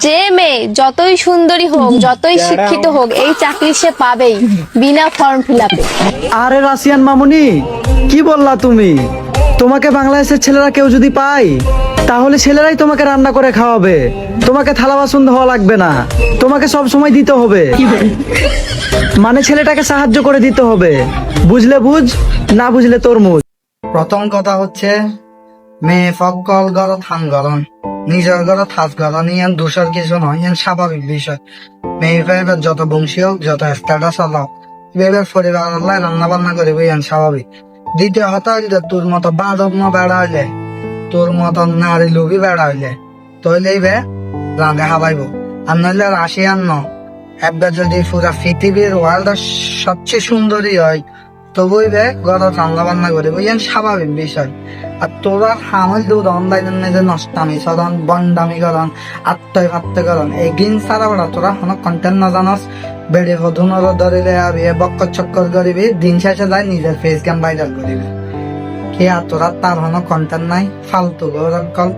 যে মেয়ে যতই সুন্দরী হোক, যতই শিক্ষিত হোক, এই চাকরি সে পাবেই বিনা ফর্ম ফিলআপে। আরে রাশিয়ান মামুনি, কি বললা তুমি? তোমাকে বাংলাদেশের ছেলেরা কেউ যদি পায়, তাহলে ছেলেরাই তোমাকে রান্না করে খাওয়াবে। তোমাকে থালা বাসন ধোয়া লাগবে না, তোমাকে সব সময় দিতে হবে। মানে ছেলেটাকে সাহায্য করে দিতে হবে। বুঝলে বুঝ, না বুঝলে তরমুজ। প্রথম কথা হচ্ছে মেয়ে ফকল গড় থান গরম নিজের গড় থাস গরম ইয়ান দোষের কিছু নয়, ইয়ান স্বাভাবিক বিষয়। মেয়ে ফেরবার যত বংশী হোক, যত স্ট্যাটাস হলো, এবার পরিবার আল্লাহ রান্না বান্না করিব, ইয়ান স্বাভাবিক। দ্বিতীয় কথা হইলে তোর মতো বাদক না বেড়া হইলে, তোর মতো নারী লোভী বেড়া হইলে, তইলেই বে রাঁধে হাবাইব। আর নইলে রাশিয়ান ন একবার যদি পুরা পৃথিবীর ওয়ার্ল্ডের সবচেয়ে সুন্দরী হয়, তবুই বে গড় রান্না বান্না করিব, ইয়ান স্বাভাবিক বিষয়। আর তোরা হামল দুধ অনলাইনের মেঝে নষ্টামি সরন বন্ডামি করন আত্মঘাত্য এই গিন সারা বেড়া তোরা কোনো কন্টেন্ট না জানাস, বেড়ে হধুনর ধরিলে আর এ বক্কর চক্কর করিবি, দিন শেষে যায় নিজের ফেস ক্যাম ভাইরাল করিবি। কি আর তোরা তার কোনো কন্টেন্ট নাই, ফালতু গরকল।